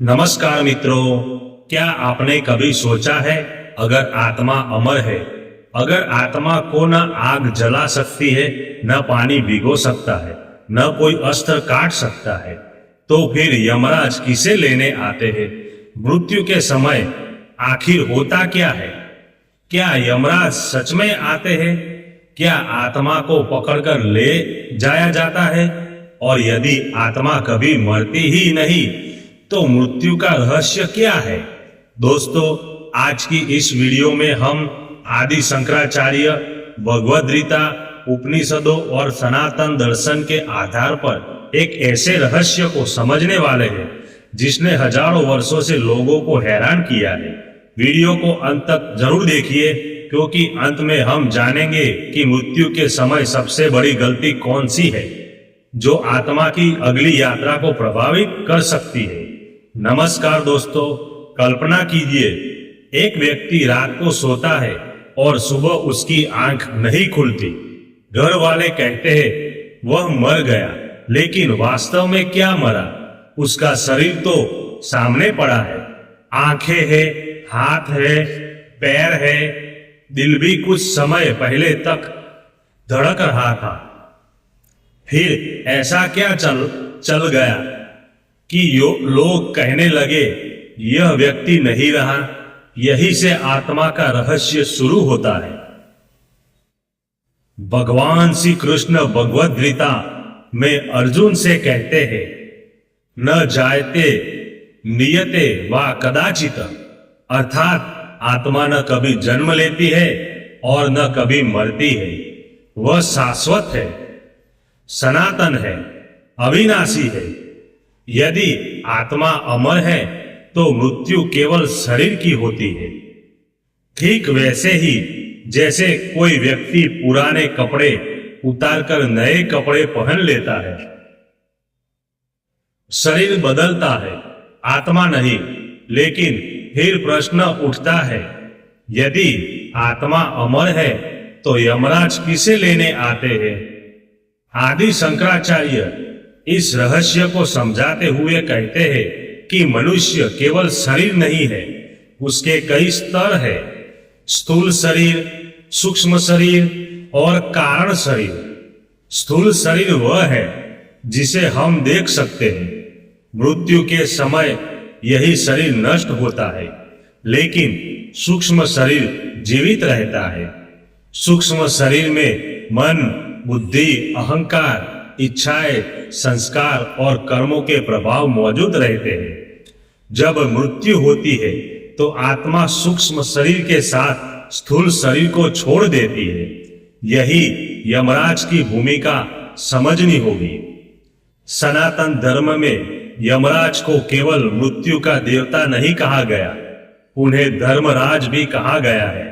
नमस्कार मित्रों, क्या आपने कभी सोचा है अगर आत्मा अमर है, अगर आत्मा को न आग जला सकती है, न पानी भिगो सकता है, न कोई अस्त्र काट सकता है, तो फिर यमराज किसे लेने आते हैं? मृत्यु के समय आखिर होता क्या है? क्या यमराज सच में आते हैं? क्या आत्मा को पकड़कर ले जाया जाता है? और यदि आत्मा कभी मरती ही नहीं तो मृत्यु का रहस्य क्या है? दोस्तों, आज की इस वीडियो में हम आदि शंकराचार्य, भगवद गीता, उपनिषदों और सनातन दर्शन के आधार पर एक ऐसे रहस्य को समझने वाले हैं जिसने हजारों वर्षों से लोगों को हैरान किया है। वीडियो को अंत तक जरूर देखिए, क्योंकि अंत में हम जानेंगे कि मृत्यु के समय सबसे बड़ी गलती कौन सी है जो आत्मा की अगली यात्रा को प्रभावित कर सकती है। नमस्कार दोस्तों, कल्पना कीजिए एक व्यक्ति रात को सोता है और सुबह उसकी आंख नहीं खुलती। घर वाले कहते हैं वह मर गया, लेकिन वास्तव में क्या मरा? उसका शरीर तो सामने पड़ा है, आंखें हैं, हाथ है, पैर है, दिल भी कुछ समय पहले तक धड़क रहा था। फिर ऐसा क्या चल गया कि लोग कहने लगे यह व्यक्ति नहीं रहा? यही से आत्मा का रहस्य शुरू होता है। भगवान श्री कृष्ण भगवद गीता में अर्जुन से कहते हैं, न जायते नियते वा कदाचित, अर्थात आत्मा न कभी जन्म लेती है और न कभी मरती है। वह शाश्वत है, सनातन है, अविनाशी है। यदि आत्मा अमर है तो मृत्यु केवल शरीर की होती है। ठीक वैसे ही जैसे कोई व्यक्ति पुराने कपड़े उतारकर नए कपड़े पहन लेता है, शरीर बदलता है, आत्मा नहीं। लेकिन फिर प्रश्न उठता है, यदि आत्मा अमर है तो यमराज किसे लेने आते हैं? आदि शंकराचार्य इस रहस्य को समझाते हुए कहते हैं कि मनुष्य केवल शरीर नहीं है, उसके कई स्तर है। स्थूल शरीर, सूक्ष्म शरीर और कारण शरीर। स्थूल शरीर वह है जिसे हम देख सकते हैं। मृत्यु के समय यही शरीर नष्ट होता है, लेकिन सूक्ष्म शरीर जीवित रहता है। सूक्ष्म शरीर में मन, बुद्धि, अहंकार, इच्छाएं, संस्कार और कर्मों के प्रभाव मौजूद रहते हैं। जब मृत्यु होती है तो आत्मा सूक्ष्म शरीर के साथ स्थूल शरीर को छोड़ देती है। यही यमराज की भूमिका समझनी होगी। सनातन धर्म में यमराज को केवल मृत्यु का देवता नहीं कहा गया, उन्हें धर्मराज भी कहा गया है।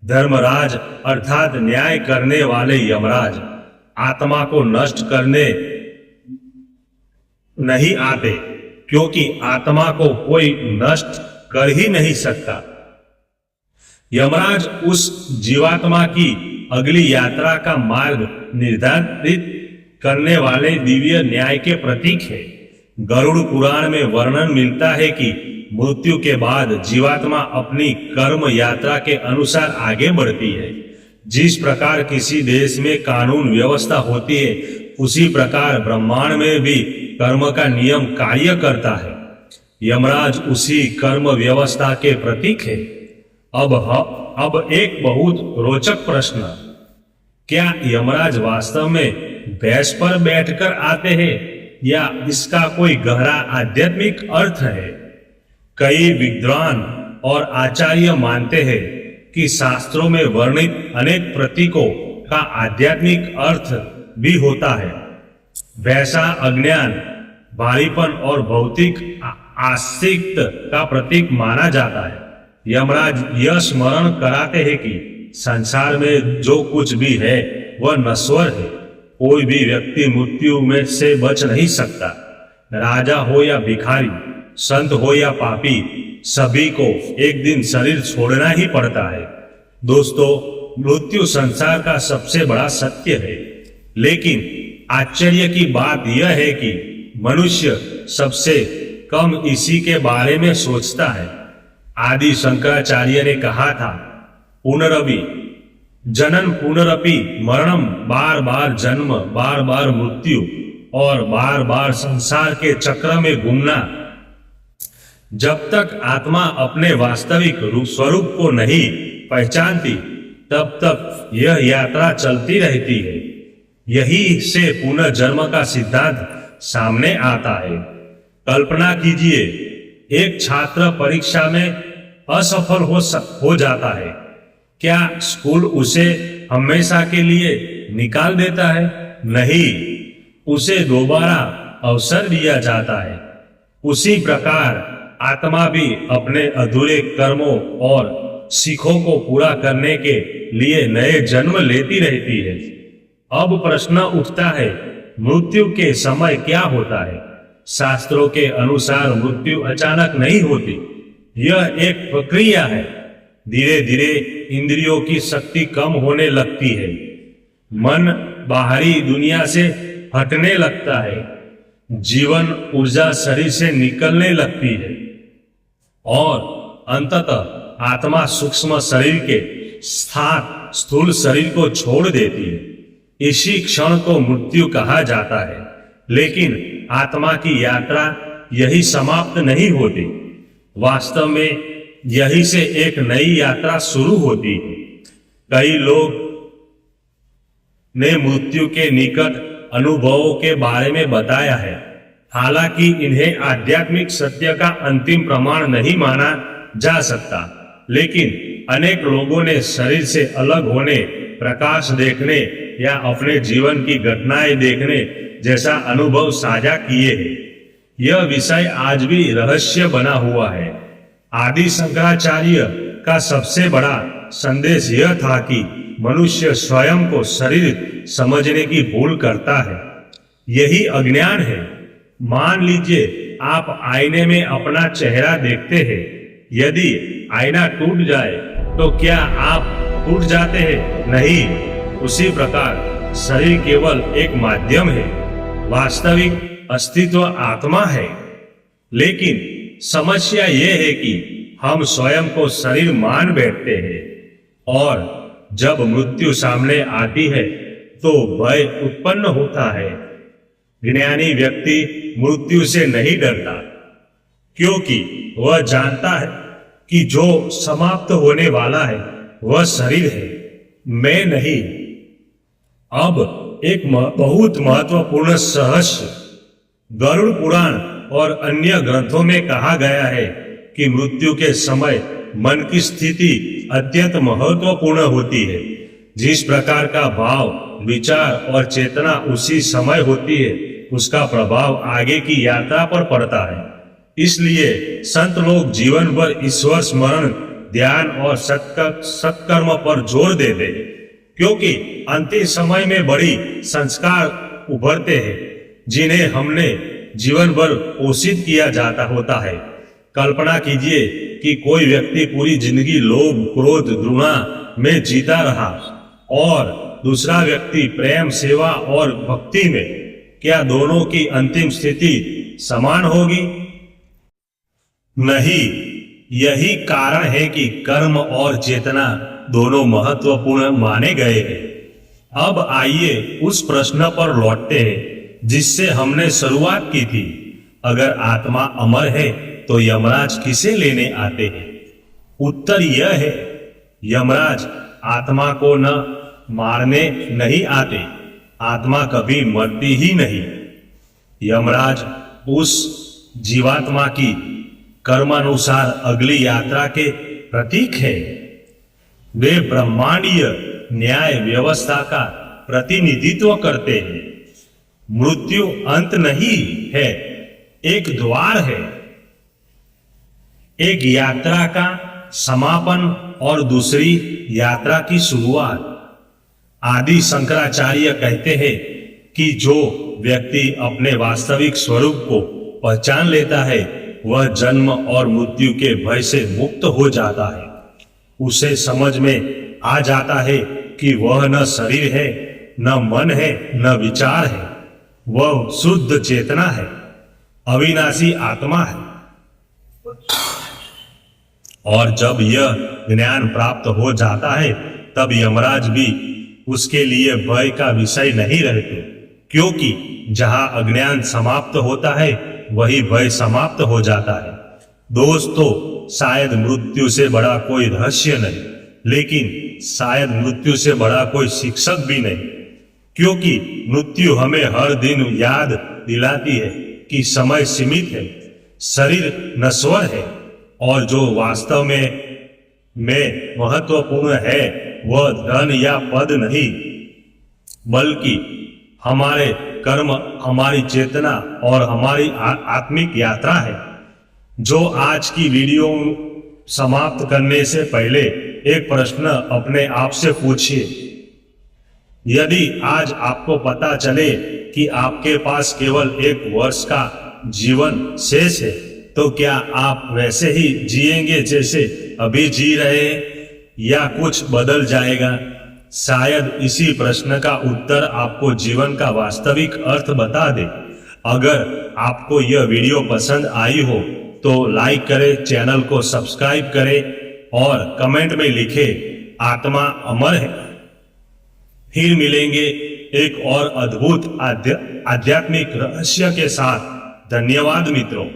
धर्मराज अर्थात न्याय करने वाले यमराज आत्मा को नष्ट करने नहीं आते, क्योंकि आत्मा को कोई नष्ट कर ही नहीं सकता। यमराज उस जीवात्मा की अगली यात्रा का मार्ग निर्धारित करने वाले दिव्य न्याय के प्रतीक है। गरुड़ पुराण में वर्णन मिलता है कि मृत्यु के बाद जीवात्मा अपनी कर्म यात्रा के अनुसार आगे बढ़ती है। जिस प्रकार किसी देश में कानून व्यवस्था होती है, उसी प्रकार ब्रह्मांड में भी कर्म का नियम कार्य करता है। यमराज उसी कर्म व्यवस्था के प्रतीक है। अब एक बहुत रोचक प्रश्न, क्या यमराज वास्तव में भैंस पर बैठकर आते हैं या इसका कोई गहरा आध्यात्मिक अर्थ है? कई विद्वान और आचार्य मानते हैं कि शास्त्रों में वर्णित अनेक प्रतीकों का आध्यात्मिक अर्थ भी होता है। वैसा अज्ञान, भारीपन और भौतिक आसक्ति का प्रतीक माना जाता है। यमराज यह स्मरण कराते हैं कि संसार में जो कुछ भी है वह नश्वर है। कोई भी व्यक्ति मृत्यु में से बच नहीं सकता। राजा हो या भिखारी, संत हो या पापी, सभी को एक दिन शरीर छोड़ना ही पड़ता है। दोस्तों, मृत्यु संसार का सबसे बड़ा सत्य है, लेकिन आश्चर्य की बात यह है कि मनुष्य सबसे कम इसी के बारे में सोचता है। आदि शंकराचार्य ने कहा था, पुनरपि जनन पुनरपि मरणम, बार बार जन्म, बार बार मृत्यु और बार बार संसार के चक्र में घूमना। जब तक आत्मा अपने वास्तविक स्वरूप को नहीं पहचानती तब तक यह यात्रा चलती रहती है। यही से पुनर्जन्म का सिद्धांत सामने आता है। कल्पना कीजिए, एक छात्र परीक्षा में असफल हो जाता है। क्या स्कूल उसे हमेशा के लिए निकाल देता है? नहीं, उसे दोबारा अवसर दिया जाता है। उसी प्रकार आत्मा भी अपने अधूरे कर्मों और सीखों को पूरा करने के लिए नए जन्म लेती रहती है। अब प्रश्न उठता है, मृत्यु के समय क्या होता है? शास्त्रों के अनुसार मृत्यु अचानक नहीं होती, यह एक प्रक्रिया है। धीरे धीरे इंद्रियों की शक्ति कम होने लगती है, मन बाहरी दुनिया से हटने लगता है, जीवन ऊर्जा शरीर से निकलने लगती है और अंततः आत्मा सूक्ष्म शरीर के स्थान स्थूल शरीर को छोड़ देती है। इसी क्षण को मृत्यु कहा जाता है। लेकिन आत्मा की यात्रा यही समाप्त नहीं होती। वास्तव में यही से एक नई यात्रा शुरू होती है। कई लोग ने मृत्यु के निकट अनुभवों के बारे में बताया है। हालांकि इन्हें आध्यात्मिक सत्य का अंतिम प्रमाण नहीं माना जा सकता, लेकिन अनेक लोगों ने शरीर से अलग होने, प्रकाश देखने या अपने जीवन की घटनाएं देखने जैसा अनुभव साझा किए हैं। यह विषय आज भी रहस्य बना हुआ है। आदि शंकराचार्य का सबसे बड़ा संदेश यह था कि मनुष्य स्वयं को शरीर समझने की भूल करता है। यही अज्ञान है। मान लीजिए आप आईने में अपना चेहरा देखते हैं। यदि आईना टूट जाए तो क्या आप टूट जाते हैं? नहीं। उसी प्रकार शरीर केवल एक माध्यम है, वास्तविक अस्तित्व आत्मा है। लेकिन समस्या यह है कि हम स्वयं को शरीर मान बैठते हैं और जब मृत्यु सामने आती है तो भय उत्पन्न होता है। ज्ञानी व्यक्ति मृत्यु से नहीं डरता, क्योंकि वह जानता है कि जो समाप्त होने वाला है वह शरीर है, मैं नहीं। अब एक बहुत महत्वपूर्ण रहस्य गरुड़ पुराण और अन्य ग्रंथों में कहा गया है कि मृत्यु के समय मन की स्थिति अत्यंत महत्वपूर्ण होती है। जिस प्रकार का भाव, विचार और चेतना उसी समय होती है, उसका प्रभाव आगे की यात्रा पर पड़ता है। इसलिए संत लोग जीवन भर ईश्वर स्मरण, ध्यान और सत्कर्म पर जोर देते हैं, क्योंकि अंतिम समय में बड़ी संस्कार उभरते हैं जिन्हें हमने जीवन भर पोषित किया जाता होता है। कल्पना कीजिए कि कोई व्यक्ति पूरी जिंदगी लोभ, क्रोध, घृणा में जीता रहा और दूसरा व्यक्ति प्रेम, सेवा और भक्ति में। क्या दोनों की अंतिम स्थिति समान होगी? नहीं। यही कारण है कि कर्म और चेतना दोनों महत्वपूर्ण माने गए हैं। अब आइए उस प्रश्न पर लौटते हैं जिससे हमने शुरुआत की थी। अगर आत्मा अमर है तो यमराज किसे लेने आते हैं? उत्तर यह है, यमराज आत्मा को न मारने नहीं आते। आत्मा कभी मरती ही नहीं। यमराज उस जीवात्मा की कर्मानुसार अगली यात्रा के प्रतीक है। वे ब्रह्मांडीय न्याय व्यवस्था का प्रतिनिधित्व करते हैं। मृत्यु अंत नहीं है, एक द्वार है, एक यात्रा का समापन और दूसरी यात्रा की शुरुआत। आदि शंकराचार्य कहते हैं कि जो व्यक्ति अपने वास्तविक स्वरूप को पहचान लेता है वह जन्म और मृत्यु के भय से मुक्त हो जाता है। उसे समझ में आ जाता है कि वह न शरीर है, न मन है, न विचार है, वह शुद्ध चेतना है। अविनाशी आत्मा है। और जब यह ज्ञान प्राप्त हो जाता है तब यमराज भी उसके लिए भय का विषय नहीं रहते, क्योंकि जहां अज्ञान समाप्त होता है वही भय समाप्त हो जाता है। दोस्तों, शायद मृत्यु से बड़ा कोई रहस्य नहीं, लेकिन शायद मृत्यु से बड़ा कोई शिक्षक भी नहीं, क्योंकि मृत्यु हमें हर दिन याद दिलाती है कि समय सीमित है, शरीर नश्वर है, और जो वास्तव में महत्वपूर्ण है वह धन या पद नहीं, बल्कि हमारे कर्म, हमारी चेतना और हमारी आत्मिक यात्रा है। जो आज की वीडियो समाप्त करने से पहले एक प्रश्न अपने आप से पूछिए। यदि आज आपको पता चले कि आपके पास केवल 1 वर्ष का जीवन शेष है, तो क्या आप वैसे ही जिएंगे जैसे अभी जी रहे हैं, या कुछ बदल जाएगा? शायद इसी प्रश्न का उत्तर आपको जीवन का वास्तविक अर्थ बता दे। अगर आपको यह वीडियो पसंद आई हो तो लाइक करें, चैनल को सब्सक्राइब करें और कमेंट में लिखें आत्मा अमर है। फिर मिलेंगे एक और अद्भुत आध्यात्मिक रहस्य के साथ। धन्यवाद मित्रों।